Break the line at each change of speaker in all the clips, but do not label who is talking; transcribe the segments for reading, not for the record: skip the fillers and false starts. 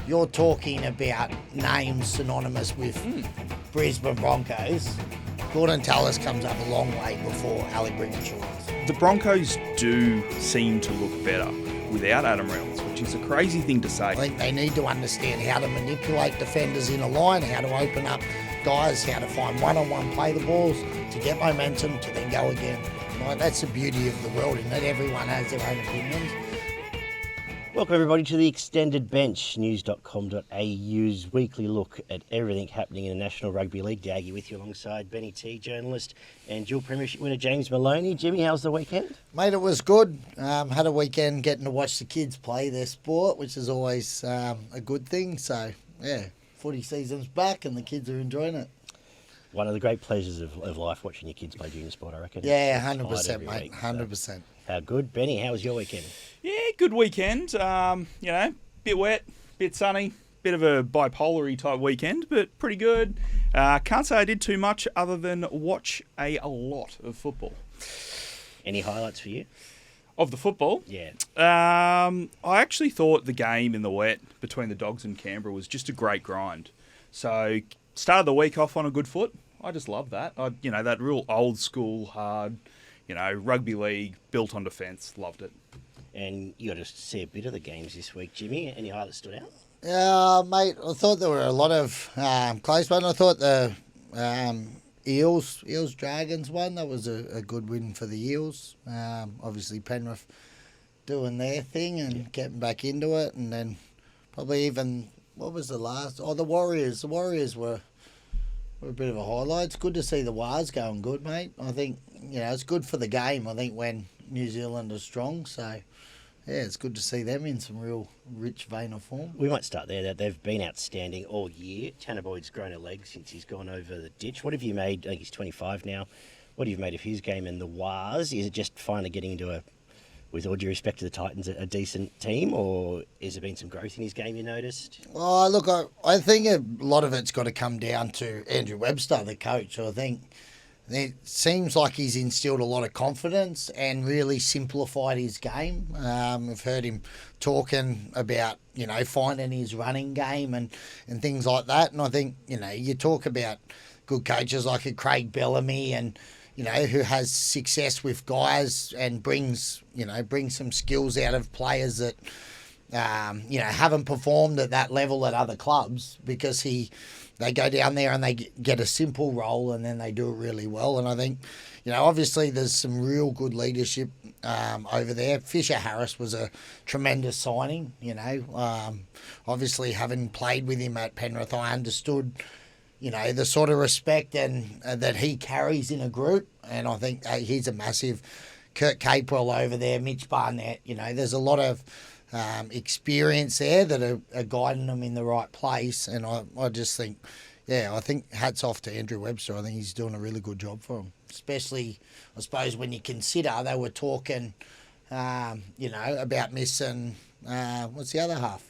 you're talking about names synonymous with Brisbane Broncos. Gordon Tallis comes up a long way before Ali Briggshaw.
The Broncos do seem to look better without Adam Reynolds, which is a crazy thing to say.
I think they need to understand how to manipulate defenders in a line, how to open up guys, how to find one-on-one play the balls to get momentum to then go again. Like, that's the beauty of the world, in that everyone has their own opinions.
Welcome everybody to the Extended Bench, news.com.au's weekly look at everything happening in the National Rugby League. Daggy with you alongside Benny T, journalist and dual premiership winner James Maloney. Jimmy, how's the weekend?
Mate, it was good. Had a weekend getting to watch the kids play their sport, which is always a good thing. So, yeah, footy season's back and the kids are enjoying it.
One of the great pleasures of life, watching your kids play junior sport, I reckon.
Yeah, 100%, mate, 100%.
So, how good. Benny, how was your weekend?
Yeah, good weekend. Bit wet, bit sunny, bit of a bipolar-y type weekend, but pretty good. Can't say I did too much other than watch a lot of football.
Any highlights for you?
Of the football?
Yeah.
I actually thought the game in the wet between the Dogs and Canberra was just a great grind. So, started the week off on a good foot. I just love that. That real old school, hard, rugby league, built on defence. Loved it.
And you got to see a bit of the games this week, Jimmy. Any highlights stood out?
Mate, I thought there were a lot of close ones. I thought the Eels Dragons one, that was a good win for the Eels. Obviously Penrith doing their thing and getting back into it, and then probably even, what was the last? Oh, the Warriors. The Warriors were a bit of a highlight. It's good to see the Wars going good, mate. I think, it's good for the game, I think, when New Zealand are strong. So, yeah, it's good to see them in some real rich vein of form.
We might start there. They've been outstanding all year. Tanah Boyd's grown a leg since he's gone over the ditch. What have you made? I think he's 25 now. What have you made of his game and the Wars? Is it just finally getting into with all due respect to the Titans, a decent team, or has there been some growth in his game you noticed?
Oh, look, I think a lot of it's got to come down to Andrew Webster, the coach. I think it seems like he's instilled a lot of confidence and really simplified his game. I've heard him talking about, finding his running game and things like that. And I think, you talk about good coaches like a Craig Bellamy and, who has success with guys and brings some skills out of players that, haven't performed at that level at other clubs, because they go down there and they get a simple role and then they do it really well. And I think, obviously there's some real good leadership over there. Fisher Harris was a tremendous signing, obviously having played with him at Penrith, I understood the sort of respect and that he carries in a group. And I think he's a massive. Kurt Capewell over there, Mitch Barnett, there's a lot of experience there that are guiding them in the right place. And I just think, I think hats off to Andrew Webster. I think he's doing a really good job for them. Especially, I suppose, when you consider they were talking, about missing, what's the other half?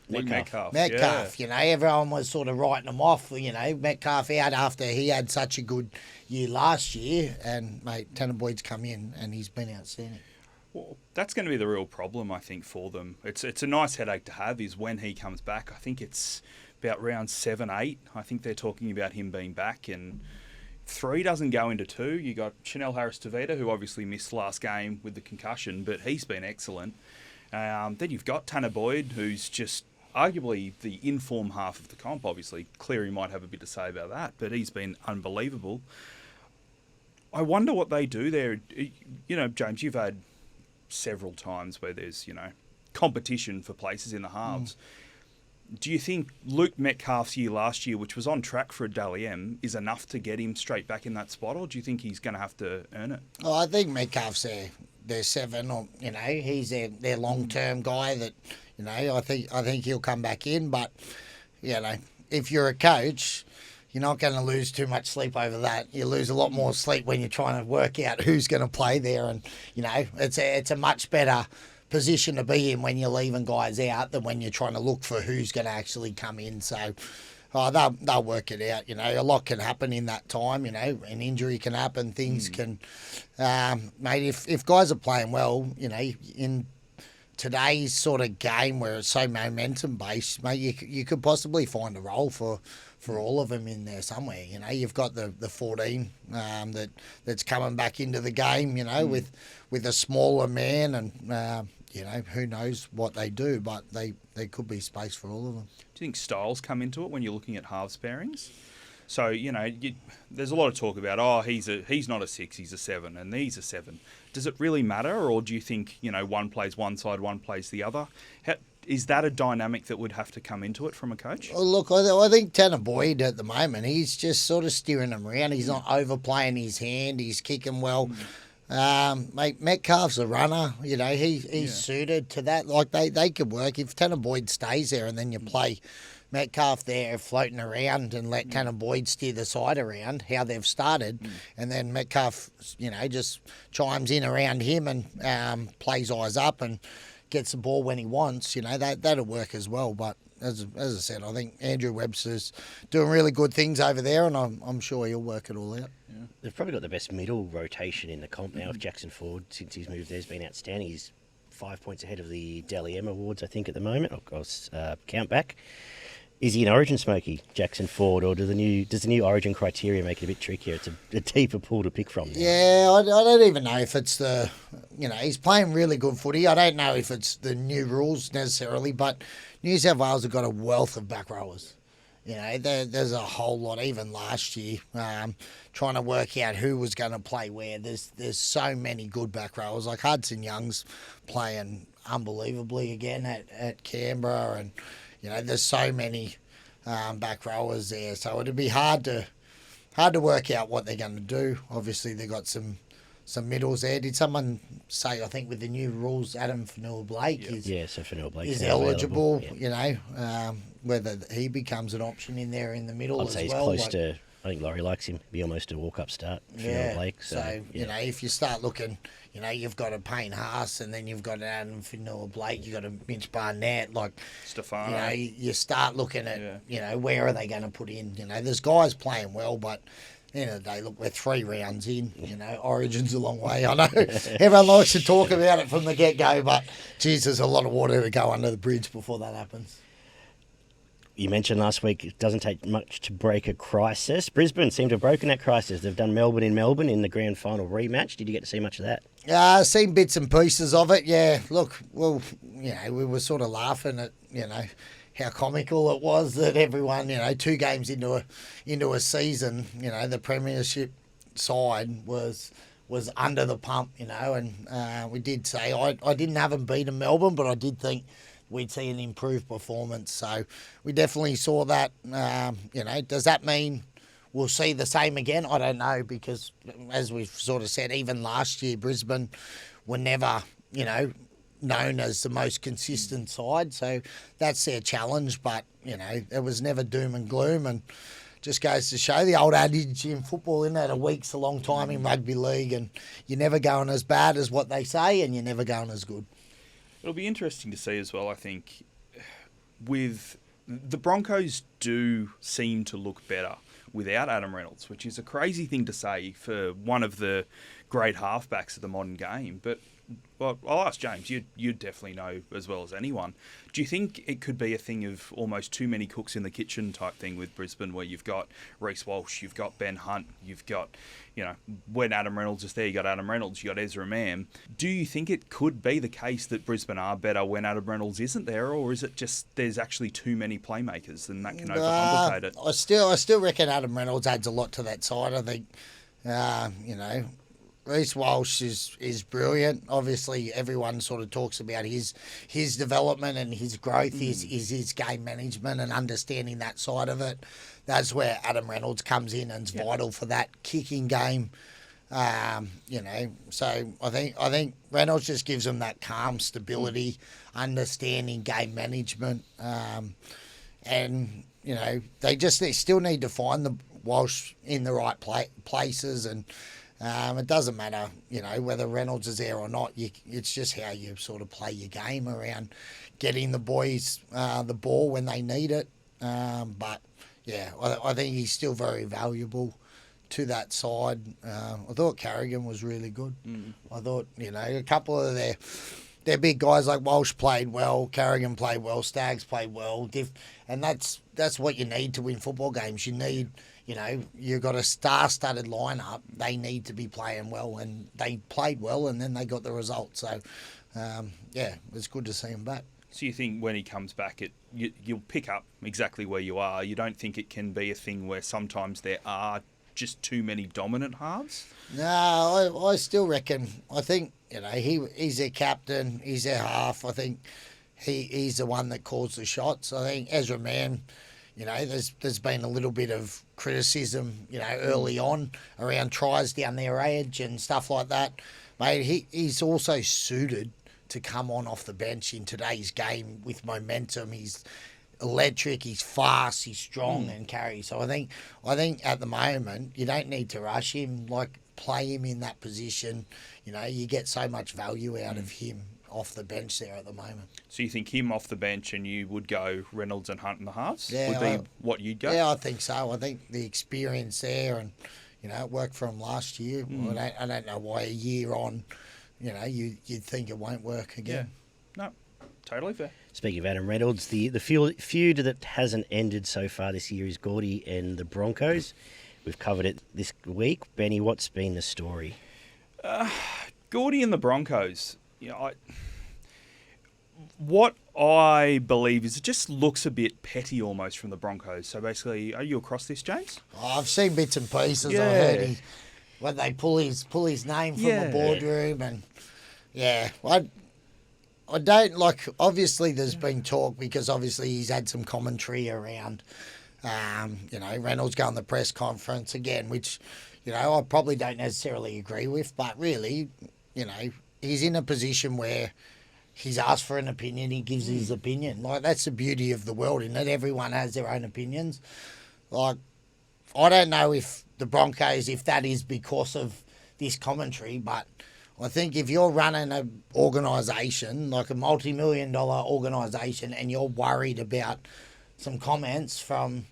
Metcalf.
Yeah. Everyone was sort of writing him off. Metcalf out after he had such a good year last year, and mate, Tanah Boyd's come in and he's been outstanding.
Well, that's going to be the real problem, I think, for them. It's a nice headache to have, is when he comes back. I think it's about round 7, 8. I think they're talking about him being back, and 3 doesn't go into 2. You got Chanel Harris-Tavita, who obviously missed last game with the concussion, but he's been excellent. Then you've got Tanah Boyd, who's just arguably the in-form half of the comp. Obviously, Cleary might have a bit to say about that, but he's been unbelievable. I wonder what they do there. James, you've had several times where there's, competition for places in the halves. Do you think Luke Metcalf's year last year, which was on track for a Dally M, is enough to get him straight back in that spot, or do you think he's going to have to earn it?
Oh, I think Metcalf's their 7, or he's their long-term guy that, I think he'll come back in. But, if you're a coach, you're not going to lose too much sleep over that. You lose a lot more sleep when you're trying to work out who's going to play there. And, it's a much better position to be in when you're leaving guys out than when you're trying to look for who's going to actually come in. So they'll work it out. A lot can happen in that time. An injury can happen. Things can, mate. If guys are playing well, in today's sort of game where it's so momentum based, mate, you could possibly find a role for all of them in there somewhere. You know, you've got the 14 that's coming back into the game. You know, with a smaller man, and you know, who knows what they do, but there could be space for all of them.
Do you think styles come into it when you're looking at halves pairings? So, you know, there's a lot of talk about, he's not a 6, he's a 7, and he's a 7. Does it really matter, or do you think, you know, one plays one side, one plays the other? Is that a dynamic that would have to come into it from a coach?
Well, look, I think Tanah Boyd at the moment, he's just sort of steering them around. He's not overplaying his hand. He's kicking well. Mate, Metcalf's a runner. You know, he's suited to that. Like, they could work. If Tanah Boyd stays there and then you play Metcalf there floating around and let Tanah Boyd steer the side around, how they've started, and then Metcalf, you know, just chimes in around him and plays eyes up and gets the ball when he wants, you know, that'll work as well. But as I said, I think Andrew Webster's doing really good things over there, and I'm sure he'll work it all out.
Yeah. They've probably got the best middle rotation in the comp now. If Jackson Ford, since he's moved there, has been outstanding. He's 5 points ahead of the Dally M Awards, I think, at the moment. I'll count back. Is he an Origin smoky, Jackson Ford, or does the new Origin criteria make it a bit trickier? It's a deeper pool to pick from now.
Yeah, I don't even know if it's he's playing really good footy. I don't know if it's the new rules necessarily, but New South Wales have got a wealth of back rowers. You know, there's a whole lot, even last year, trying to work out who was going to play where. There's so many good back rowers. Like Hudson Young's playing unbelievably again at Canberra, and you know, there's so many back rowers there, so it'd be hard to work out what they're going to do. Obviously, they've got some middles there. Did someone say, I think with the new rules, Adam Fanua-Blake is eligible?
Yeah.
You know, whether he becomes an option in there in the middle
I'd
as
say he's
well.
close to. I think Laurie likes him. Be almost a walk-up start for Blake. So
you know, if you start looking, you know, you've got a Payne Haas, and then you've got an Adam Fanua-Blake, you've got a Mitch Barnett, like
Stefano.
You know, you start looking at, you know, where are they going to put in? You know, there's guys playing well, but at the end of the day, look, we're 3 rounds in. You know, Origin's a long way. I know everyone likes to talk about it from the get-go, but geez, there's a lot of water to go under the bridge before that happens.
You mentioned last week it doesn't take much to break a crisis. Brisbane seem to have broken that crisis. They've done Melbourne in the grand final rematch. Did you get to see much of that?
Seen bits and pieces of it, yeah. Look, well, you know, we were sort of laughing at, you know, how comical it was that everyone, you know, 2 games into a season, you know, the premiership side was under the pump, you know, and we did say, I didn't have them beaten Melbourne, but I did think we'd see an improved performance. So we definitely saw that. You know, does that mean we'll see the same again? I don't know, because as we've sort of said, even last year, Brisbane were never, you know, known as the most consistent side. So that's their challenge. But, you know, it was never doom and gloom, and just goes to show the old adage in football, isn't it? A week's a long time in rugby league, and you're never going as bad as what they say, and you're never going as good.
It'll be interesting to see as well, I think, with the Broncos do seem to look better without Adam Reynolds, which is a crazy thing to say for one of the great halfbacks of the modern game. But well, I'll ask James, you'd definitely know as well as anyone. Do you think it could be a thing of almost too many cooks in the kitchen type thing with Brisbane, where you've got Reece Walsh, you've got Ben Hunt, you've got, you know, when Adam Reynolds is there, you got Adam Reynolds, you got Ezra Mam. Do you think it could be the case that Brisbane are better when Adam Reynolds isn't there, or is it just there's actually too many playmakers and that can overcomplicate it?
I still reckon Adam Reynolds adds a lot to that side. I think, you know, Reece Walsh is brilliant. Obviously, everyone sort of talks about his development and his growth is his game management and understanding that side of it. That's where Adam Reynolds comes in and is vital for that kicking game. You know, so I think Reynolds just gives them that calm stability, understanding game management, and you know they still need to find the Walsh in the right places and. It doesn't matter, you know, whether Reynolds is there or not. It's just how you sort of play your game around getting the boys the ball when they need it. But, yeah, I think he's still very valuable to that side. I thought Carrigan was really good. I thought, you know, a couple of their big guys like Walsh played well, Carrigan played well, Staggs played well, and that's what you need to win football games. You need, you've got a star-studded lineup. They need to be playing well, and they played well, and then they got the result. So, it was good to see them back.
So you think when he comes back, you'll pick up exactly where you are? You don't think it can be a thing where sometimes there are just too many dominant halves?
No, I still reckon. I think, he's their captain, he's their half. I think he's the one that calls the shots. I think Ezra Mann, there's been a little bit of criticism, early on around tries down their edge and stuff like that. Mate, he's also suited to come on off the bench in today's game with momentum. He's electric, he's fast, he's strong and carry. So I think at the moment you don't need to rush him. Like, play him in that position. You get so much value out of him off the bench there at the moment. So
you think him off the bench, and you would go Reynolds and Hunt in the halves?
Yeah,
would be what you'd go?
Yeah, I think so. I think the experience there, and it worked for him last year. I don't know why a year on, you'd think it won't work again.
Yeah. No, totally fair.
Speaking of Adam Reynolds, the feud that hasn't ended so far this year is Gordie and the Broncos. We've covered it this week. Benny, what's been the story?
Gordie and the Broncos. What I believe is it just looks a bit petty almost from the Broncos. So basically, are you across this, James?
I've seen bits and pieces.
Yeah.
I heard when they pull his name from the boardroom, and I don't like. Obviously, there's been talk because obviously he's had some commentary around, Reynolds going to the press conference again, which, I probably don't necessarily agree with. But really, he's in a position where he's asked for an opinion. He gives his opinion. Like, that's the beauty of the world, isn't it? Everyone has their own opinions. Like, I don't know if the Broncos, if that is because of this commentary, but I think if you're running an organisation, like a multi-million-dollar organisation, and you're worried about some comments from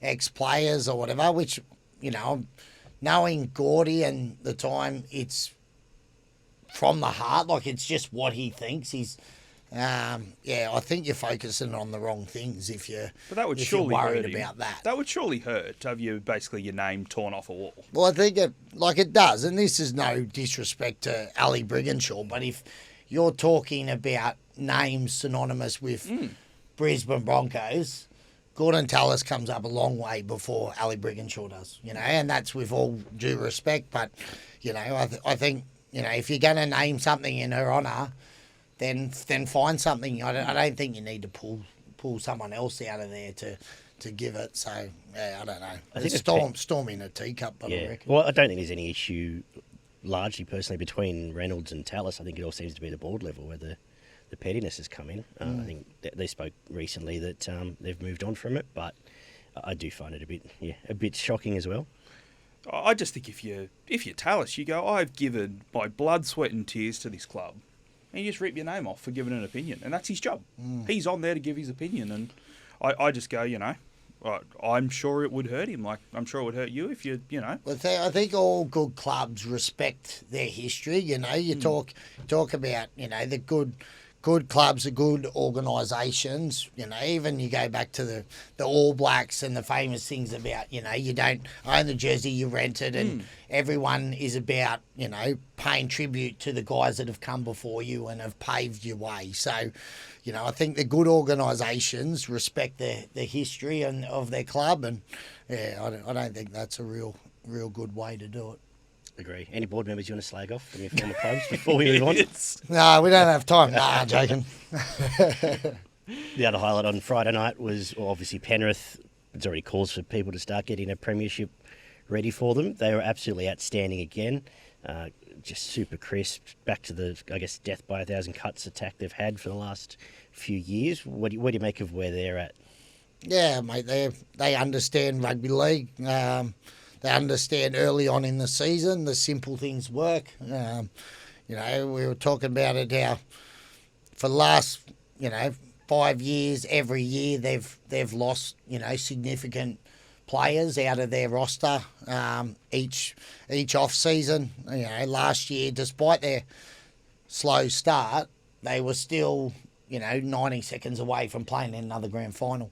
ex-players or whatever, which, knowing Gordie and the time, it's from the heart, like it's just what he thinks. He's, I think you're focusing on the wrong things if you're,
but that would
if
surely
you're worried
hurt him.
about that.
That would surely hurt to have your name torn off a wall.
Well, I think it does, and this is no disrespect to Ali Brigginshaw, but if you're talking about names synonymous with Brisbane Broncos, Gordon Tallis comes up a long way before Ali Brigginshaw does, and that's with all due respect. But, I think, if you're going to name something in her honour, then find something. I don't think you need to pull someone else out of there to give it. So, I don't know. I think it's storm in a teacup, but I reckon.
Well, I don't think there's any issue, largely personally, between Reynolds and Tallis. I think it all seems to be the board level where the pettiness has come in. I think they spoke recently that they've moved on from it, but I do find it a bit shocking as well.
I just think if you're Tallis, you go, I've given my blood, sweat and tears to this club. And you just rip your name off for giving an opinion. And that's his job. He's on there to give his opinion. And I just go, I'm sure it would hurt him. Like, I'm sure it would hurt you if you.
Well, I think all good clubs respect their history. You talk about, the good clubs, the good organisations. Even you go back to the All Blacks and the famous things about, you don't own the jersey, you rent it, and everyone is about, paying tribute to the guys that have come before you and have paved your way. So, I think the good organisations respect the history of their club, and I don't think that's a real good way to do it.
Agree. Any board members you want to slag off from your former clubs before we move on?
No, we don't have time. Nah, joking.
The other highlight on Friday night was obviously Penrith. It's already calls for people to start getting a premiership ready for them. They were absolutely outstanding again. Just super crisp. Back to the, death by 1,000 cuts attack they've had for the last few years. What do you make of where they're at? Yeah,
mate, they understand rugby league. They understand early on in the season the simple things work. We were talking about it how for the last 5 years, every year they've lost significant players out of their roster each off season. Last year, despite their slow start, they were still, 90 seconds away from playing in another grand final.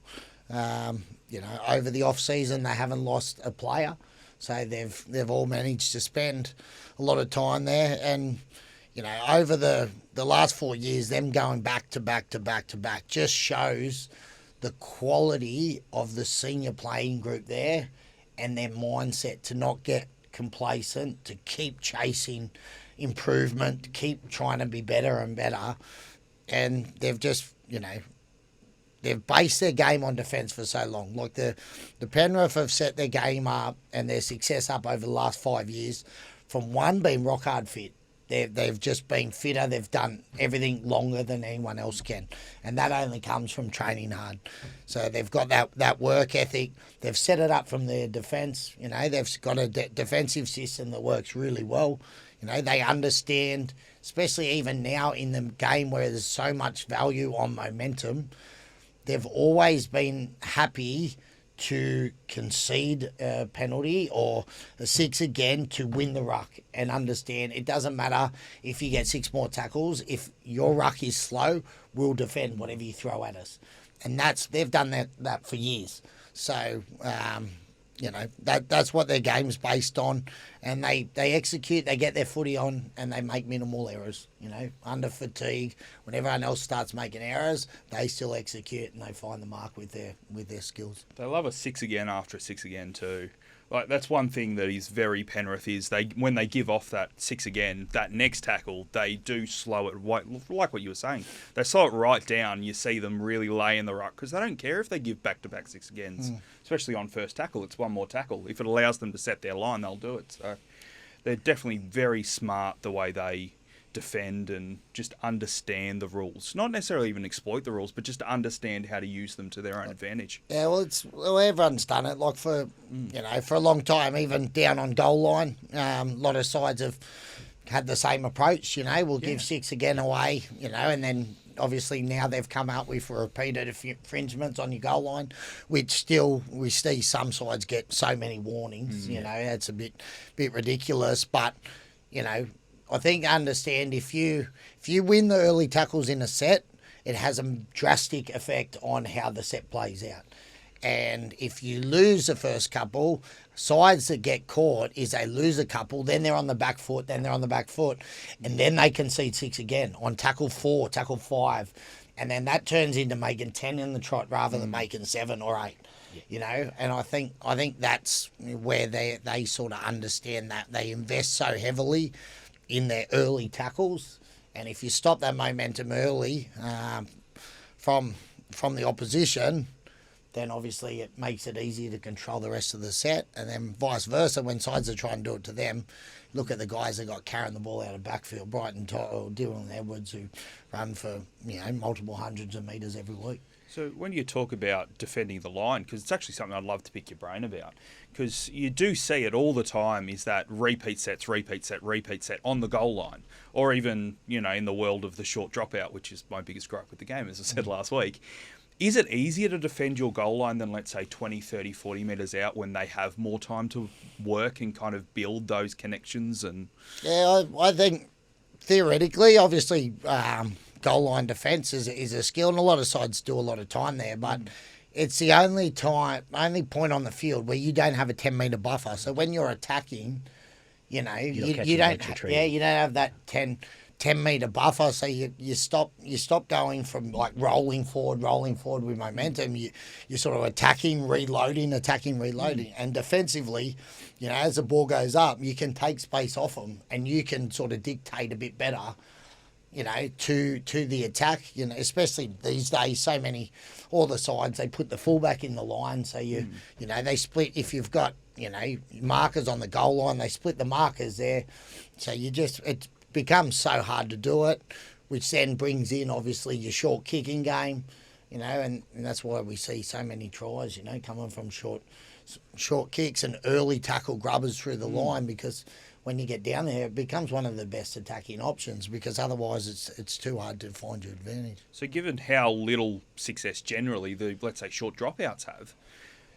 Over the off season, they haven't lost a player, so they've all managed to spend a lot of time there. And over the last 4 years, them going back to back to back to back just shows the quality of the senior playing group there and their mindset to not get complacent, to keep chasing improvement, to keep trying to be better and better. And they've just, they've based their game on defence for so long. Like the Penrith have set their game up and their success up over the last 5 years from one being rock hard fit. They've just been fitter. They've done everything longer than anyone else can. And that only comes from training hard. So they've got that work ethic. They've set it up from their defence. They've got a defensive system that works really well. They understand, especially even now in the game where there's so much value on momentum, they've always been happy to concede a penalty or a 6 again to win the ruck and understand it doesn't matter if you get 6 more tackles. If your ruck is slow, we'll defend whatever you throw at us. And they've done that for years. So, that's what their game's based on. And they execute, they get their footy on, and they make minimal errors. Under fatigue, when everyone else starts making errors, they still execute and they find the mark with their skills.
They love a 6 again after a 6 again too. Like that's one thing that is very Penrith is when they give off that 6 again, that next tackle, they do slow it like what you were saying. They slow it right down. You see them really lay in the ruck because they don't care if they give back-to-back 6 agains, especially on first tackle. It's one more tackle. If it allows them to set their line, they'll do it. So they're definitely very smart the way they defend and just understand the rules. Not necessarily even exploit the rules, but just to understand how to use them to their own advantage.
Yeah, well, everyone's done it. Like for a long time, even down on goal line, a lot of sides have had the same approach. We'll give 6 again away. And then obviously now they've come up with repeated infringements on your goal line, which still we see some sides get so many warnings. It's a bit ridiculous, but I think understand if you win the early tackles in a set, it has a drastic effect on how the set plays out. And if you lose the first couple, sides that get caught is they lose a couple, then they're on the back foot, and then they concede 6 again on tackle 4, tackle 5. And then that turns into making 10 in the trot rather than making 7 or 8. And I think that's where they sort of understand that. They invest so heavily in their early tackles, and if you stop that momentum early from the opposition, then obviously it makes it easier to control the rest of the set. And then vice versa, when sides are trying to do it to them, look at the guys that got carrying the ball out of backfield, Brighton or Dylan Edwards, who run for multiple hundreds of metres every week.
So when you talk about defending the line, because it's actually something I'd love to pick your brain about, because you do see it all the time, is that repeat set on the goal line, or even, in the world of the short dropout, which is my biggest gripe with the game, as I said last week. Is it easier to defend your goal line than, let's say, 20, 30, 40 metres out when they have more time to work and kind of build those connections? And
yeah, I think theoretically, obviously, goal line defence is a skill, and a lot of sides do a lot of time there, but it's the only point on the field where you don't have a 10-metre buffer. So when you're attacking, you don't have that 10-metre buffer. So you stop going from like rolling forward with momentum. You're sort of attacking, reloading, and defensively, as the ball goes up, you can take space off them, and you can sort of dictate a bit better. To the attack, especially these days, all the sides, they put the fullback in the line. So they split, if you've got, markers on the goal line, they split the markers there. So it becomes so hard to do it, which then brings in, obviously, your short kicking game, and that's why we see so many tries, coming from short kicks and early tackle grubbers through the line, because when you get down there, it becomes one of the best attacking options, because otherwise it's too hard to find your advantage.
So given how little success generally the, let's say, short dropouts have,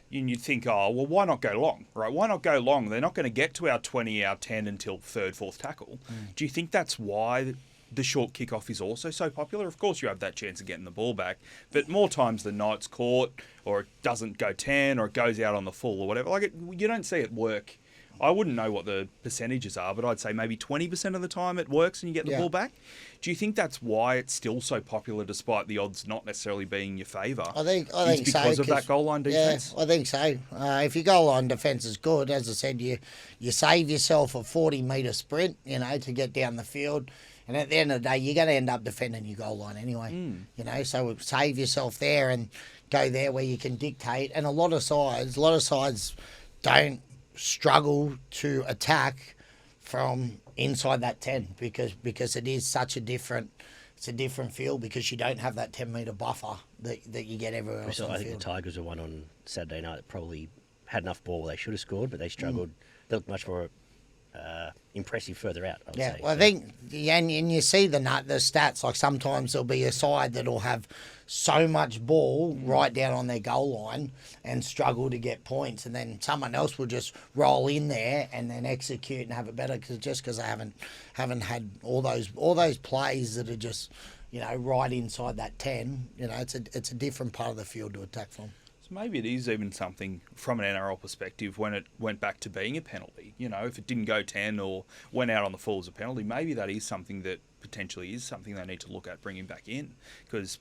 you'd think, why not go long, right? Why not go long? They're not going to get to our 20, our 10 until third, fourth tackle. Do you think that's why the short kickoff is also so popular. Of course, you have that chance of getting the ball back, but more times than not, it's caught, or it doesn't go 10, or it goes out on the full, or whatever. You don't see it work. I wouldn't know what the percentages are, but I'd say maybe 20% of the time it works and you get the ball back. Do you think that's why it's still so popular, despite the odds not necessarily being in your favour?
I think
because
so,
of that goal line defence.
Yeah, I think so. If your goal line defence is good, as I said, you save yourself a 40-metre sprint, to get down the field. And at the end of the day, you're going to end up defending your goal line anyway. So save yourself there and go there where you can dictate. And a lot of sides don't struggle to attack from inside that 10 because it is such a different field, because you don't have that 10-metre buffer that you get everywhere else on the
field. I think the Tigers were one on Saturday night that probably had enough ball. They should have scored, but they struggled. They looked much more impressive further out, I would say.
Well, I think, and you see the stats, like sometimes there'll be a side that'll have so much ball right down on their goal line and struggle to get points, and then someone else will just roll in there and then execute and have it better because they haven't had all those plays that are just right inside that 10. It's a different part of the field to attack from.
Maybe it is even something from an NRL perspective when it went back to being a penalty. If it didn't go 10 or went out on the full as a penalty, maybe that is something that potentially is something they need to look at bringing back in. Because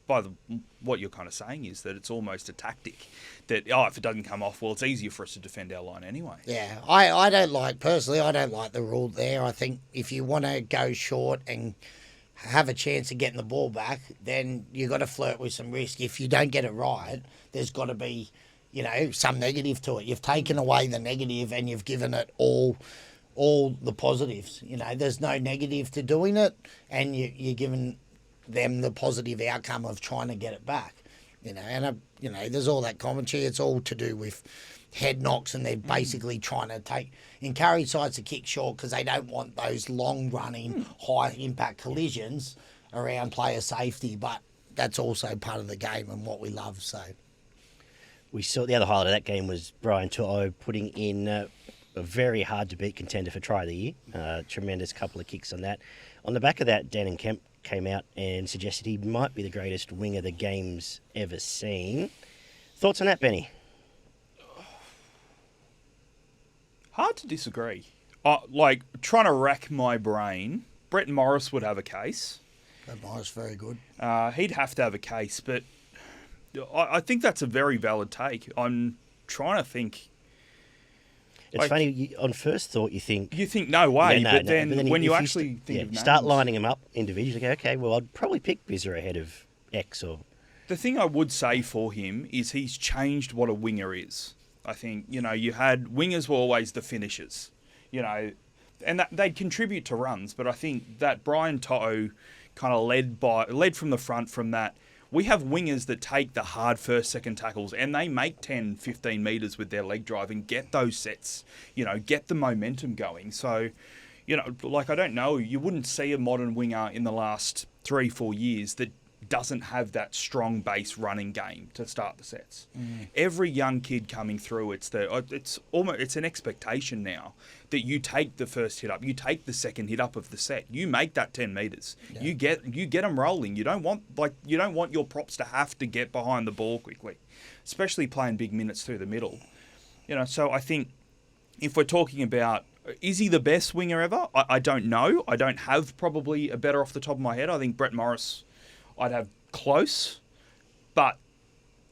what you're kind of saying is that it's almost a tactic that, if it doesn't come off, well, it's easier for us to defend our line anyway.
Yeah, I don't like the rule there. I think if you want to go short and have a chance of getting the ball back, then you've got to flirt with some risk. If you don't get it right, there's got to be, some negative to it. You've taken away the negative and you've given it all the positives. There's no negative to doing it, and you're giving them the positive outcome of trying to get it back. There's all that commentary. It's all to do with head knocks, and they're basically trying to encourage sides to kick short because they don't want those long-running, high-impact collisions around player safety. But that's also part of the game and what we love. So
we saw the other highlight of that game was Brian To'o putting in a very hard-to-beat contender for try of the year. Tremendous couple of kicks on that. On the back of that, Dan and Kemp came out and suggested he might be the greatest winger the game's ever seen. Thoughts on that, Benny?
Hard to disagree. Trying to rack my brain, Brett Morris would have a case.
Brett Morris, very good.
He'd have to have a case, but I think that's a very valid take. I'm trying to think.
It's funny, on first thought you think
no way, but then when you actually think of names,
start lining them up individually, go, okay, well, I'd probably pick Bizza ahead of X. Or
the thing I would say for him is he's changed what a winger is. I think, you had wingers were always the finishers, and that they'd contribute to runs. But I think that Brian To'o kind of led from the front from that. We have wingers that take the hard first, second tackles and they make 10, 15 metres with their leg drive and get those sets, get the momentum going. So, I don't know, you wouldn't see a modern winger in the last 3-4 years that doesn't have that strong base running game to start the sets. Every young kid coming through, it's an expectation now that you take the first hit up, you take the second hit up of the set, you make that 10 metres, you get them rolling. You don't want your props to have to get behind the ball quickly, especially playing big minutes through the middle. So I think if we're talking about, is he the best winger ever? I don't know. I don't have probably a better off the top of my head. I think Brett Morris I'd have close, but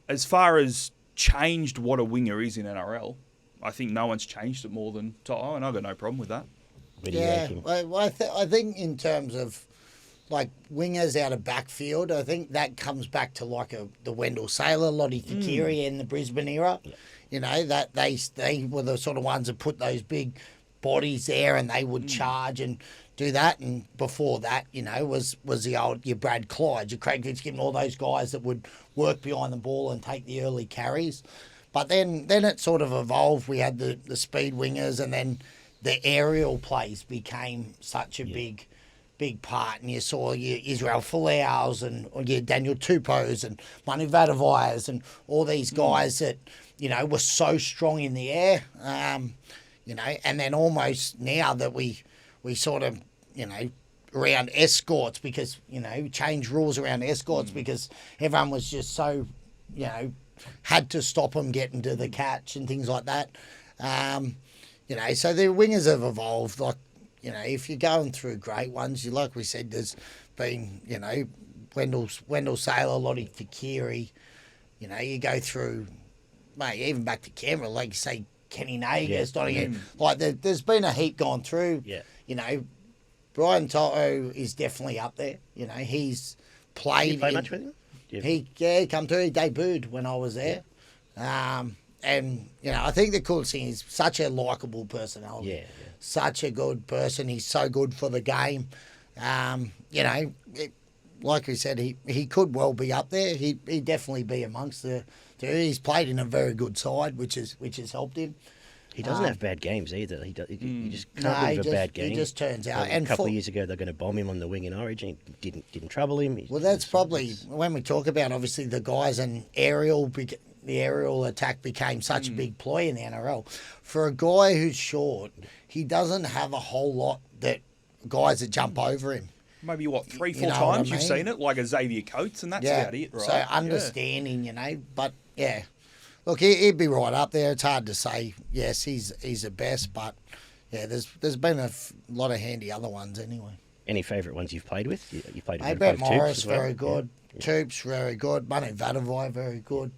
as far as changed what a winger is in NRL, I think no one's changed it more than To'o, and I've got no problem with that.
I think in terms of wingers out of backfield, I think that comes back to the Wendell Sailor, Lottie Takiri in the Brisbane era. That they were the sort of ones that put those big bodies there and they would charge and do that. And before that, was your Brad Clyde, your Craig Fitzgibbon, all those guys that would work behind the ball and take the early carries. But then it sort of evolved. We had the speed wingers, and then the aerial plays became such a big part. And you saw your Israel Folau's and your Daniel Tupou's and Manu Vatuvai's and all these guys that, were so strong in the air. And then almost now that we sort of, around escorts because, change rules around escorts because everyone was just so, had to stop them getting to the catch and things like that. So the wingers have evolved. Like, if you're going through great ones, like we said, there's been, Wendell Sailor, Lottie Fakiri, you go through, mate, even back to Canberra, like you say, Kenny Nagas, like there's been a heap gone through.
Yeah.
Brian Toto is definitely up there. He's played.
Did you play much with him?
He come through. He debuted when I was there. Yeah. And, I think the coolest thing is such a likeable personality.
Yeah.
Such a good person. He's so good for the game. Like we said, he could well be up there. He'd definitely be amongst the two. He's played in a very good side, which has helped him.
He doesn't have bad games either. He just can't believe a bad game.
He just turns out.
And a couple of years ago, they're going to bomb him on the wing in Origin. Didn't trouble him.
That's probably when we talk about obviously the guys and the aerial attack became such a big ploy in the NRL. For a guy who's short, he doesn't have a whole lot that guys that jump over him.
Maybe 3, 4 times you've seen it, like a Xavier Coates, and that's about it, right?
So understanding, but yeah. Look, he'd be right up there. It's hard to say, yes, he's the best, but yeah, there's been a lot of handy other ones anyway.
Any favourite ones you've played with? You played with
Brett
both
Morris,
Toops as well?
very good.
Yeah.
Toops, very good. Manu Vadavai, very good.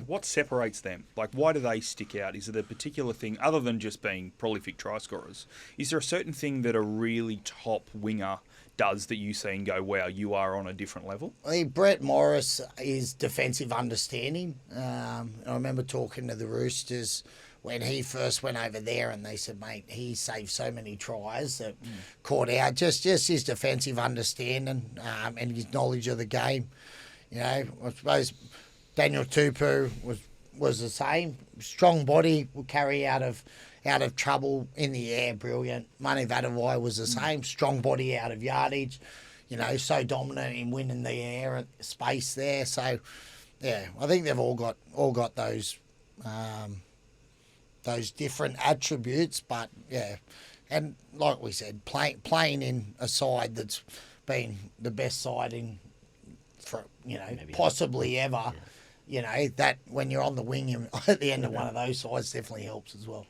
What separates them? Like, why do they stick out? Is it a particular thing, other than just being prolific try scorers? Is there a certain thing that a really top winger does that you see and go, wow, you are on a different level?
I think Brett Morris is defensive understanding. I remember talking to the Roosters when he first went over there and they said, mate, he saved so many tries that caught out. Just his defensive understanding and his knowledge of the game. I suppose Daniel Tupou was the same. Strong body, will carry out of trouble in the air, brilliant. Manu Vadavai was the same. Strong body out of yardage, so dominant in winning the air space there. So, yeah, I think they've all got those different attributes. But yeah, and like we said, playing in a side that's been the best side in for possibly ever. Yeah. That when you're on the wing at the end of one of those sides definitely helps as well.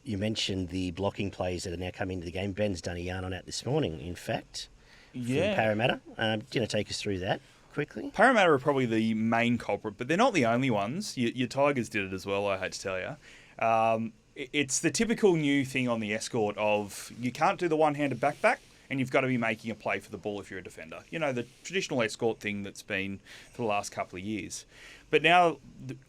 You mentioned the blocking plays that are now coming into the game. Ben's done a yarn on that this morning, in fact, from Parramatta. Do you want to take us through that quickly?
Parramatta are probably the main culprit, but they're not the only ones. Your Tigers did it as well, I had to tell you. It's the typical new thing on the escort of you can't do the one-handed backpack, and you've got to be making a play for the ball if you're a defender. The traditional escort thing that's been for the last couple of years. But now,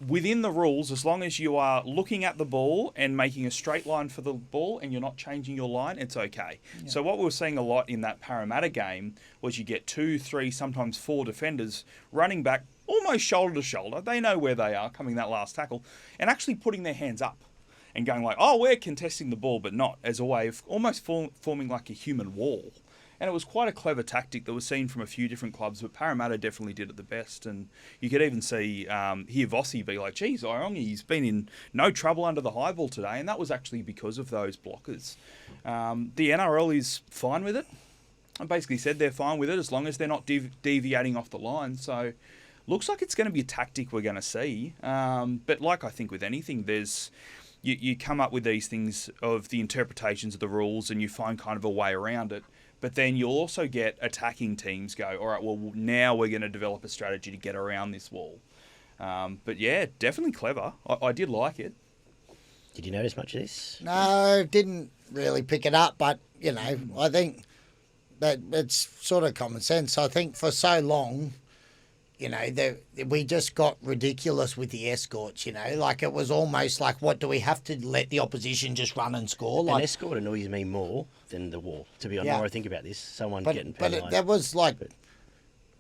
within the rules, as long as you are looking at the ball and making a straight line for the ball and you're not changing your line, it's okay. Yeah. So what we were seeing a lot in that Parramatta game was you get 2, 3, sometimes 4 defenders running back almost shoulder to shoulder. They know where they are coming that last tackle and actually putting their hands up and going like, oh, we're contesting the ball, but not, as a way of almost forming like a human wall. And it was quite a clever tactic that was seen from a few different clubs, but Parramatta definitely did it the best. And you could even see hear Vossi be like, geez, Iorongi's been in no trouble under the high ball today, and that was actually because of those blockers. The NRL is fine with it. I basically said they're fine with it as long as they're not deviating off the line. So looks like it's going to be a tactic we're going to see. But like I think with anything, there's... You come up with these things of the interpretations of the rules and you find kind of a way around it. But then you'll also get attacking teams go, all right, well, now we're going to develop a strategy to get around this wall. But yeah, definitely clever. I did like it.
Did you notice much of this?
No, didn't really pick it up. But, I think that it's sort of common sense. I think for so long... we just got ridiculous with the escorts, like it was almost like, what do we have to let the opposition just run and score? Like,
an escort annoys me more than the wall, to be honest. The more I think about this, someone getting penalised.
But that was like,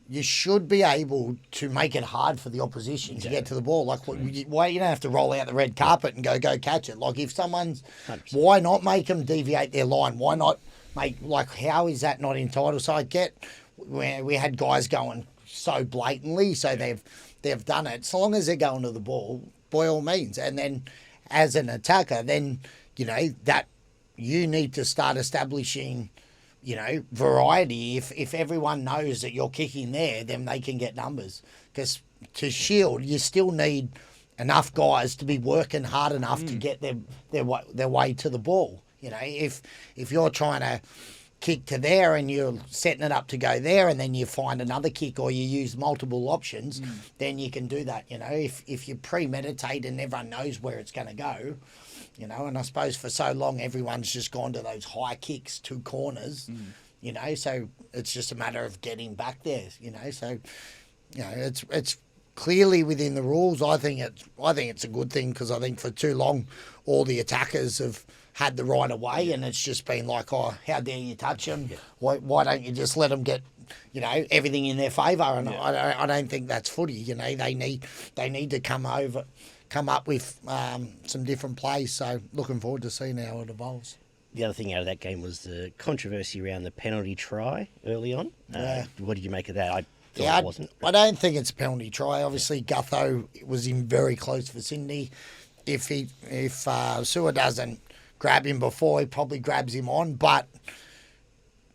you should be able to make it hard for the opposition to get to the ball. Like, why you don't have to roll out the red carpet and go catch it. Like, if someone's, 100%. Why not make them deviate their line? Why not make, like, how is that not entitled? So I get where we had guys going so blatantly, so they've done it. So long as they're going to the ball, by all means. And then as an attacker, then, that you need to start establishing, variety. If everyone knows that you're kicking there, then they can get numbers. Because to shield, you still need enough guys to be working hard enough to get their way to the ball. If you're trying to kick to there and you're setting it up to go there, and then you find another kick or you use multiple options, then you can do that. If you premeditate and everyone knows where it's going to go. And I suppose for so long everyone's just gone to those high kicks, 2 corners, so it's just a matter of getting back there, so, it's clearly within the rules. I think it's a good thing, because I think for too long all the attackers have had the right of way, and it's just been like, oh, how dare you touch them? Yeah. Why don't you just let them get, everything in their favour? And I don't think that's footy. They need to come up with some different plays. So looking forward to seeing how it evolves.
The other thing out of that game was the controversy around the penalty try early on. What did you make of that? I thought it wasn't.
I don't think it's a penalty try. Obviously, Gutho was in very close vicinity. If Sewer doesn't grab him before, he probably grabs him on. But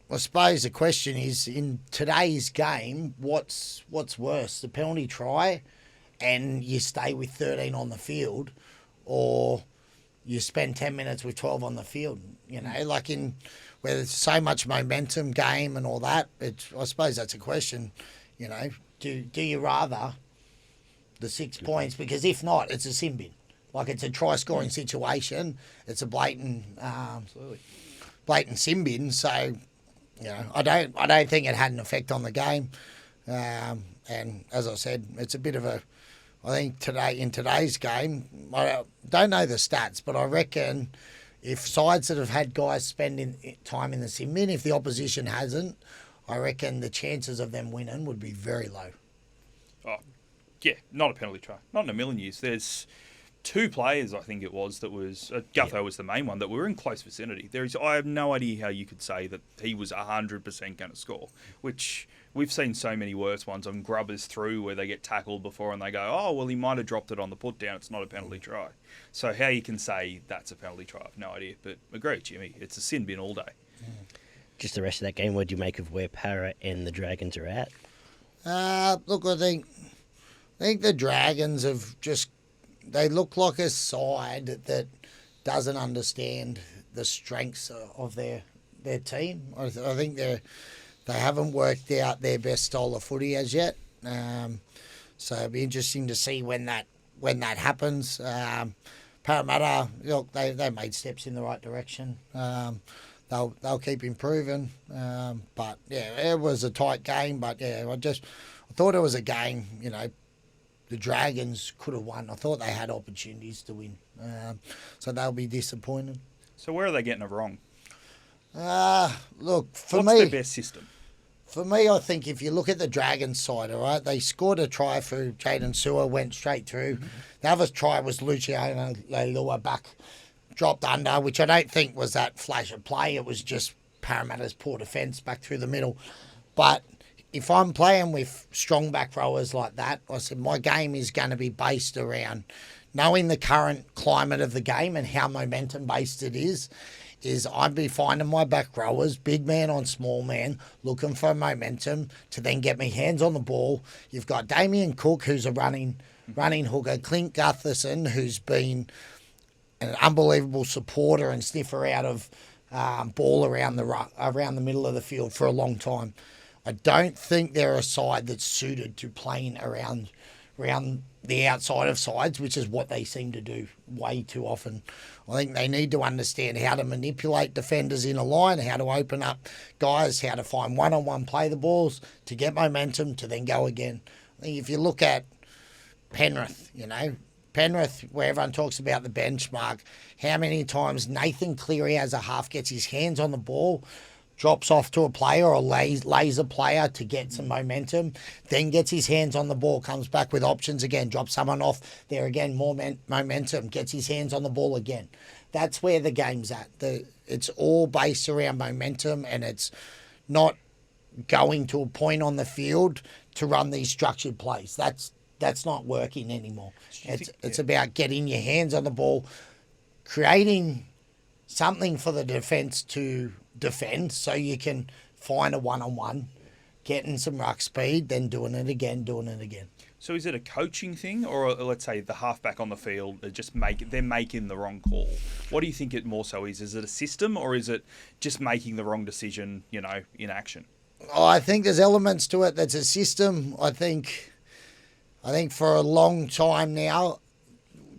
I suppose the question is, in today's game, what's worse, the penalty try and you stay with 13 on the field, or you spend 10 minutes with 12 on the field? Like in where there's so much momentum game and all that, I suppose that's a question. Do you rather the 6 points? Because if not, it's a sin bin. Like, it's a try-scoring situation. It's a blatant sin bin. So, I don't think it had an effect on the game. And as I said, it's a bit of a. I think in today's game, I don't know the stats, but I reckon if sides that have had guys spending time in the sin bin, if the opposition hasn't, I reckon the chances of them winning would be very low.
Oh, yeah, not a penalty try. Not in a million years. There's 2 players, I think it was, that was... Gutho was the main one, that were in close vicinity. I have no idea how you could say that he was 100% going to score, which we've seen so many worse ones on grubbers through where they get tackled before and they go, oh, well, he might have dropped it on the put down. It's not a penalty try. So how you can say that's a penalty try, I have no idea. But agree, Jimmy, it's a sin bin all day.
Just the rest of that game, what do you make of where Para and the Dragons are at?
Look, I think the Dragons have just... They look like a side that doesn't understand the strengths of their team. I think they haven't worked out their best style of footy as yet. So it'll be interesting to see when that happens. Parramatta, look, they made steps in the right direction. They'll keep improving. But yeah, it was a tight game. But yeah, I thought it was a game. The Dragons could have won. I thought they had opportunities to win. So they'll be disappointed.
So where are they getting it wrong?
Look,
What's their best system?
For me, I think if you look at the Dragons side, all right, they scored a try through Jaden Sewer, went straight through. Mm-hmm. The other try was Luciano Leilua back, dropped under, which I don't think was that flash of play. It was just Parramatta's poor defence back through the middle. But if I'm playing with strong back rowers like that, I said my game is going to be based around knowing the current climate of the game and how momentum-based it is I'd be finding my back rowers, big man on small man, looking for momentum to then get me hands on the ball. You've got Damien Cook, who's a running hooker, Clint Gutherson, who's been an unbelievable supporter and sniffer out of ball around the middle of the field for a long time. I don't think they're a side that's suited to playing around the outside of sides, which is what they seem to do way too often. I think they need to understand how to manipulate defenders in a line, how to open up guys, how to find one-on-one play the balls to get momentum to then go again. I think if you look at Penrith, where everyone talks about the benchmark, how many times Nathan Cleary as a half gets his hands on the ball, drops off to a player or lays a player to get some momentum, then gets his hands on the ball, comes back with options again, drops someone off there again, more momentum, gets his hands on the ball again. That's where the game's at. It's all based around momentum, and it's not going to a point on the field to run these structured plays. That's not working anymore. It's about getting your hands on the ball, creating something for the defence to defend, so you can find a one-on-one, getting some ruck speed, then doing it again.
So is it a coaching thing, or let's say the halfback on the field are just they're making the wrong call? What do you think it more so is? Is it a system, or is it just making the wrong decision, in action?
Oh, I think there's elements to it that's a system. I think for a long time now,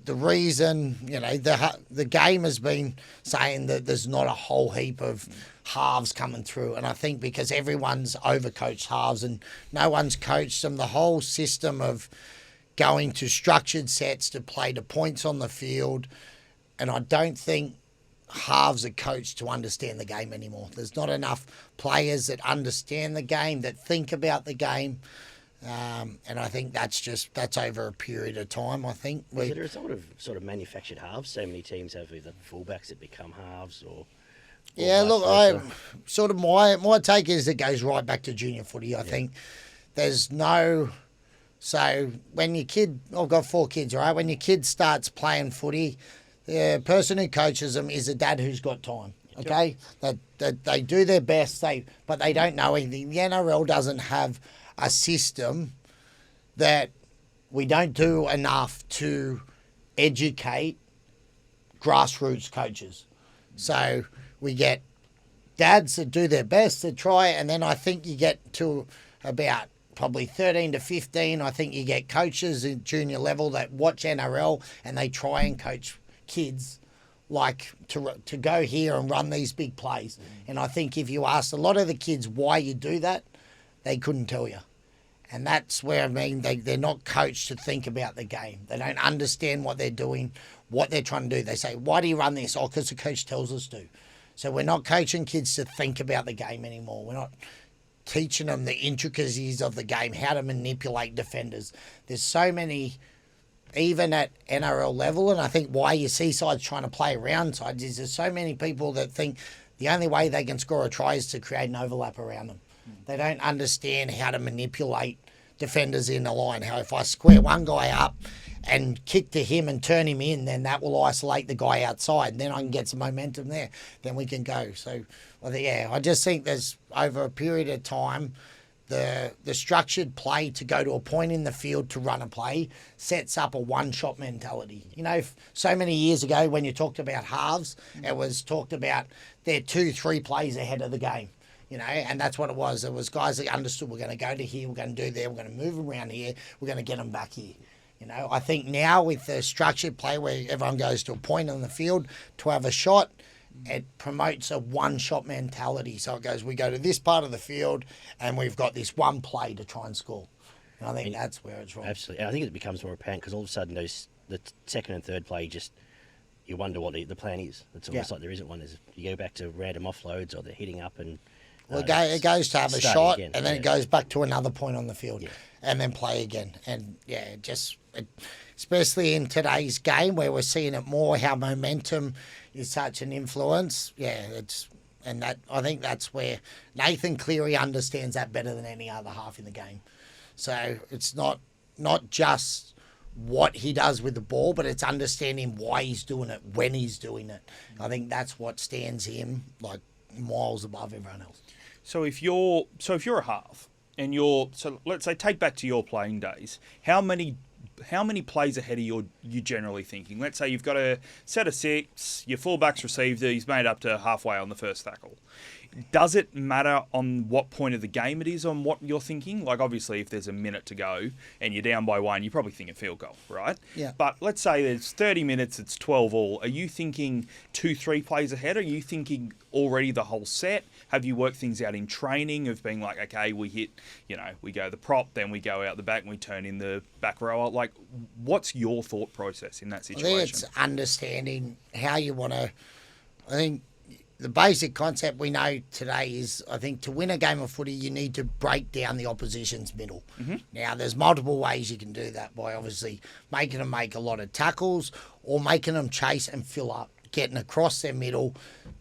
the reason, the game has been saying that there's not a whole heap of halves coming through. And I think because everyone's overcoached halves and no one's coached them, the whole system of going to structured sets to play to points on the field. And I don't think halves are coached to understand the game anymore. There's not enough players that understand the game, that think about the game. And I think that's over a period of time. I think
is there a sort of manufactured halves? So many teams have either fullbacks that become halves, or
yeah. Look, I sort of my take is it goes right back to junior footy. I think there's no. So when your kid, I've got 4 kids, right? When your kid starts playing footy, the person who coaches them is a dad who's got time. Okay, that they do their best, but they don't know anything. The NRL doesn't have a system that we don't do enough to educate grassroots coaches. So we get dads that do their best to try, and then I think you get to about probably 13 to 15. I think you get coaches in junior level that watch NRL and they try and coach kids like to go here and run these big plays. And I think if you asked a lot of the kids why you do that, they couldn't tell you. And that's where, they're not coached to think about the game. They don't understand what they're doing, what they're trying to do. They say, why do you run this? Oh, because the coach tells us to. So we're not coaching kids to think about the game anymore. We're not teaching them the intricacies of the game, how to manipulate defenders. There's so many, even at NRL level, and I think why you see sides trying to play around sides is there's so many people that think the only way they can score a try is to create an overlap around them. They don't understand how to manipulate defenders in the line. How if I square one guy up and kick to him and turn him in, then that will isolate the guy outside. And then I can get some momentum there. Then we can go. So, I just think there's, over a period of time, the structured play to go to a point in the field to run a play sets up a one-shot mentality. So many years ago when you talked about halves, it was talked about they're 2-3 plays ahead of the game. And that's what it was. It was guys that understood we're going to go to here, we're going to do there, we're going to move around here, we're going to get them back here. I think now with the structured play where everyone goes to a point on the field to have a shot, it promotes a one-shot mentality. So it goes, we go to this part of the field and we've got this one play to try and score. And I think that's where it's wrong.
Absolutely. And I think it becomes more apparent because all of a sudden the second and third play you wonder what the plan is. It's almost like there isn't one. You go back to random offloads or they're hitting up and...
Well, it goes to have a shot
again,
and then it goes back to another point on the field and then play again. And, especially in today's game where we're seeing it more, how momentum is such an influence. I think that's where Nathan Cleary understands that better than any other half in the game. So it's not just what he does with the ball, but it's understanding why he's doing it, when he's doing it. I think that's what stands him like miles above everyone else.
So if you're a half and let's say take back to your playing days, how many plays ahead of you generally thinking? Let's say you've got a set of 6, your fullback's received it, he's made up to halfway on the first tackle. Does it matter on what point of the game it is on what you're thinking? Like obviously if there's a minute to go and you're down by 1, you probably think a field goal, right?
Yeah.
But let's say there's 30 minutes, it's 12 all. Are you thinking 2-3 plays ahead? Are you thinking already the whole set? Have you worked things out in training of being like, okay, we hit, we go the prop, then we go out the back and we turn in the back rower? Like, what's your thought process in that situation?
I think it's understanding how you want to... I think the basic concept we know today is, I think, to win a game of footy, you need to break down the opposition's middle. Mm-hmm. Now, there's multiple ways you can do that by obviously making them make a lot of tackles or making them chase and fill up, getting across their middle,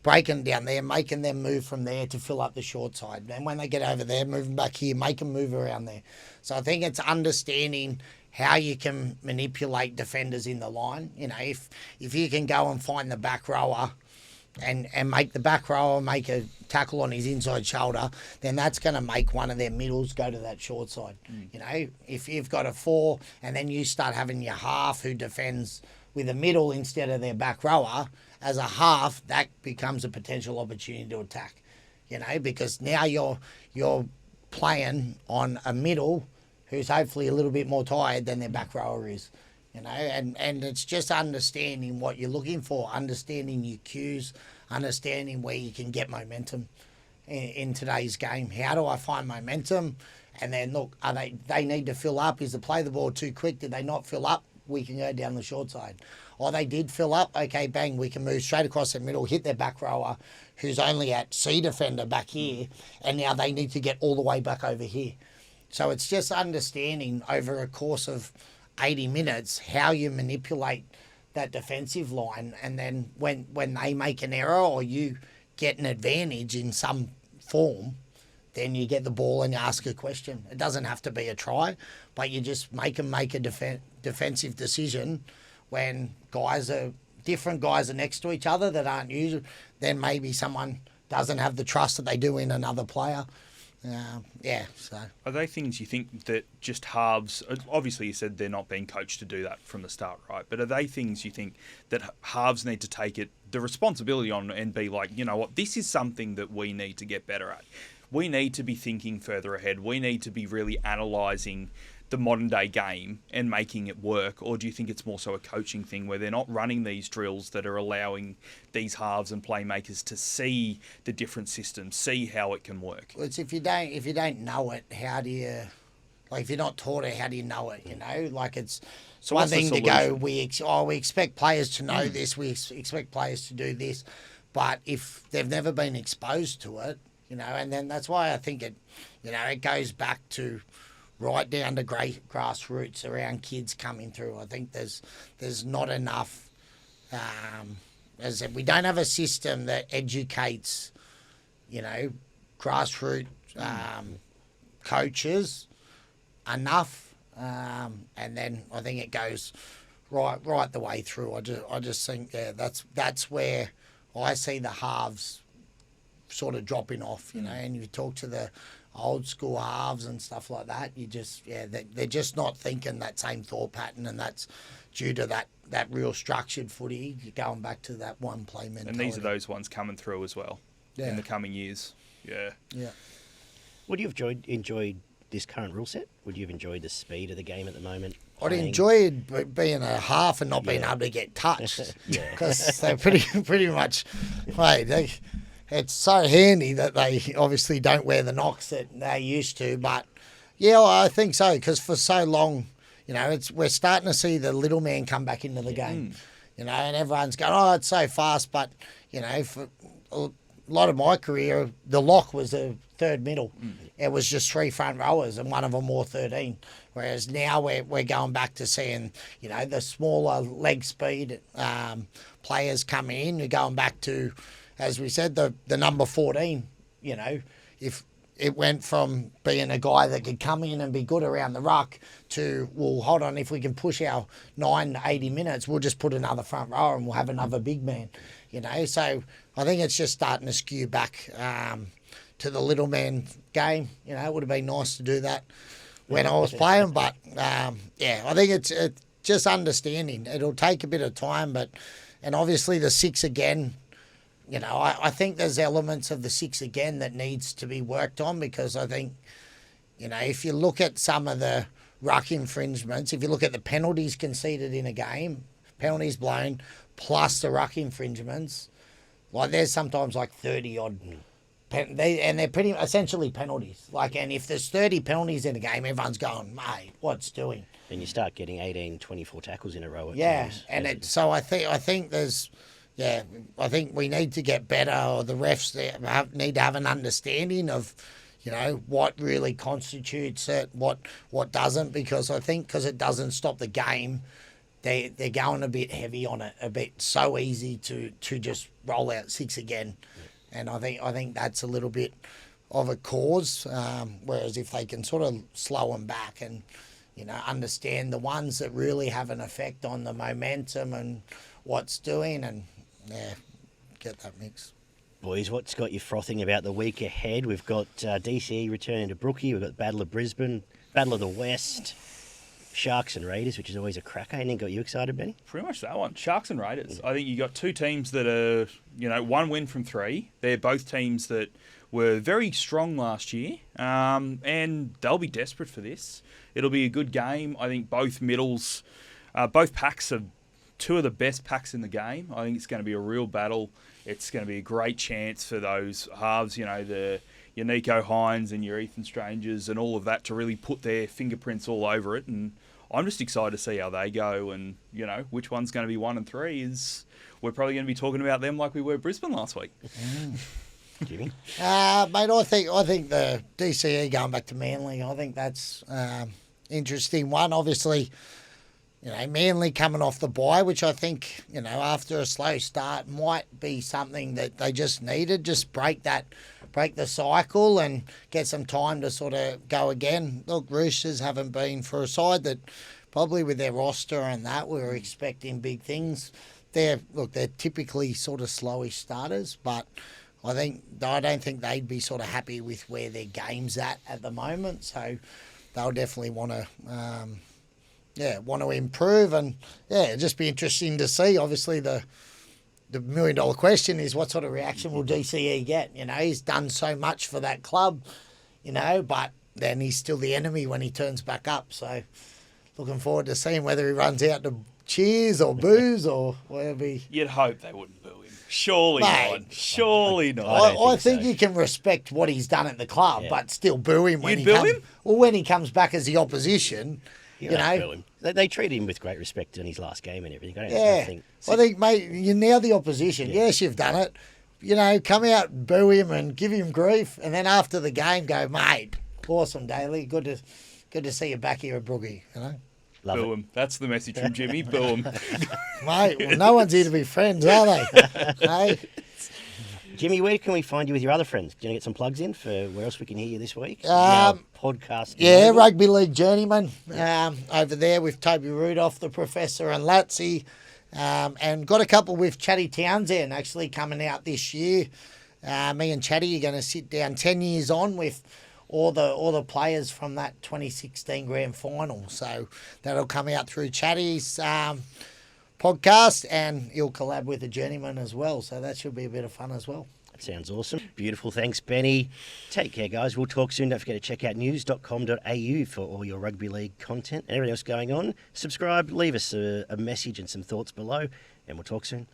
breaking down there, making them move from there to fill up the short side. Then when they get over there, moving back here, make them move around there. So I think it's understanding how you can manipulate defenders in the line. If you can go and find the back rower and make the back rower make a tackle on his inside shoulder, then that's going to make one of their middles go to that short side. You know, if you've got a 4 and then you start having your half who defends with a middle instead of their back rower, as a half, that becomes a potential opportunity to attack. You know, because now you're playing on a middle who's hopefully a little bit more tired than their back rower is. You know, and it's just understanding what you're looking for, understanding your cues, understanding where you can get momentum in today's game. How do I find momentum? And then look, they need to fill up. Is the play the ball too quick? Did they not fill up? We can go down the short side. Or they did fill up. Okay, bang, we can move straight across the middle, hit their back rower, who's only at C defender back here, and now they need to get all the way back over here. So it's just understanding over a course of 80 minutes how you manipulate that defensive line, and then when they make an error or you get an advantage in some form, then you get the ball and you ask a question. It doesn't have to be a try, but you just make them make a defensive decision when different guys are next to each other that aren't usual. Then maybe someone doesn't have the trust that they do in another player. So
are they things you think that just halves? Obviously, you said they're not being coached to do that from the start, right? But are they things you think that halves need to take the responsibility on and be like, you know what, this is something that we need to get better at. We need to be thinking further ahead. We need to be really analysing the modern day game and making it work? Or do you think it's more so a coaching thing where they're not running these drills that are allowing these halves and playmakers to see the different systems, see how it can work?
Well, it's if you don't know it, how do you, like, if you're not taught it, how do you know it? You know, like, it's
So
one
what's the
thing to go,
solution?
we expect players to know this, we expect players to do this, but if they've never been exposed to it, you know, and then that's why I think it, you know, it goes back to right down to grassroots around kids coming through. I think there's not enough. As I said, we don't have a system that educates, you know, grassroots coaches enough, and then I think it goes right the way through. I just think that's where I see the halves sort of dropping off, you know, and you talk to the old school halves and stuff like that, you just, they're just not thinking that same thought pattern, and that's due to that real structured footy, going back to that one play mentality.
And these are those ones coming through as well in the coming years. Yeah.
Would you have enjoyed this current rule set? Would you have enjoyed the speed of the game at the moment?
I'd enjoyed being a half and not being able to get touched, because they're pretty much, mate, it's so handy that they obviously don't wear the knocks that they used to. But, yeah, I think so, because for so long, you know, we're starting to see the little man come back into the game, you know, and everyone's going, oh, it's so fast. But, you know, for a lot of my career, the lock was a third middle. It was just 3 front rowers, and one of them wore 13. Whereas now we're going back to seeing, you know, the smaller leg speed players come in. We're going back to, as we said, the number 14, you know, if it went from being a guy that could come in and be good around the ruck to, well, hold on, if we can push our 9 to 80 minutes, we'll just put another front rower and we'll have another big man, you know. So I think it's just starting to skew back to the little man game. You know, it would have been nice to do that when I was playing, but, I think it's just understanding. It'll take a bit of time, and obviously the 6 again, you know, I think there's elements of the 6 again that needs to be worked on, because I think, you know, if you look at some of the ruck infringements, if you look at the penalties conceded in a game, penalties blown, plus the ruck infringements, like there's sometimes like 30-odd, and they're pretty essentially penalties. Like, and if there's 30 penalties in a game, everyone's going, mate, what's doing?
And you start getting 18, 24 tackles in a row at times.
And so I think there's... Yeah, I think we need to get better, or the refs need to have an understanding of, you know, what really constitutes it, what doesn't, because I think because it doesn't stop the game, they're going a bit heavy on it, a bit so easy to just roll out 6 again. And I think that's a little bit of a cause, whereas if they can sort of slow them back and, you know, understand the ones that really have an effect on the momentum and what's doing, and get that mix.
Boys, what's got you frothing about the week ahead? We've got DCE returning to Brookie. We've got Battle of Brisbane, Battle of the West, Sharks and Raiders, which is always a cracker. Anything got you excited, Benny?
Pretty much that one. Sharks and Raiders. I think you got two teams that are, one win from three. They're both teams that were very strong last year, and they'll be desperate for this. It'll be a good game. I think both middles, both packs are two of the best packs in the game. I think it's going to be a real battle. It's going to be a great chance for those halves, your Nico Hines and your Ethan Strangers and all of that to really put their fingerprints all over it. And I'm just excited to see how they go, and which one's going to be 1 and 3 is. We're probably going to be talking about them like we were Brisbane last week.
Jimmy?
Mate, I think the DCE going back to Manly, I think that's interesting one. Obviously, Manly coming off the bye, which I think, after a slow start might be something that they just needed. Just break the cycle and get some time to sort of go again. Look, Roosters haven't been, for a side that probably with their roster and that, we were expecting big things. They're typically sort of slowish starters, but I don't think they'd be sort of happy with where their game's at the moment. So they'll definitely want to improve, and it'd just be interesting to see. Obviously, the $1 million question is what sort of reaction will DCE get? He's done so much for that club, but then he's still the enemy when he turns back up. So looking forward to seeing whether he runs out to cheers or boos or whatever.
You'd hope they wouldn't boo him. Surely
Mate,
not. Surely not.
I think you can respect what he's done at the club, but still boo him when
You'd boo him?
Well, when he comes back as the opposition.
They treat him with great respect in his last game and everything.
I think, mate, you're now the opposition. Yeah. Yes, you've done it. Come out, boo him and give him grief, and then after the game go, mate, awesome, Daly. Good to see you back here at Brookie,
Love
Boo
it.
him. That's the message from Jimmy. Boo him.
Mate, well, no one's here to be friends, are they? Hey?
Jimmy, where can we find you with your other friends? Do you want to get some plugs in for where else we can hear you this week? Podcast.
Yeah, Rugby League Journeyman over there with Toby Rudolph, the Professor, and Latsy. And got a couple with Chatty Townsend actually coming out this year. Me and Chatty are going to sit down 10 years on with all the players from that 2016 grand final. So that'll come out through Chatty's podcast, and he'll collab with the Journeyman as well. So that should be a bit of fun as well.
That sounds awesome. Beautiful. Thanks, Benny. Take care, guys. We'll talk soon. Don't forget to check out news.com.au for all your rugby league content and everything else going on. Subscribe, leave us a message and some thoughts below, and we'll talk soon.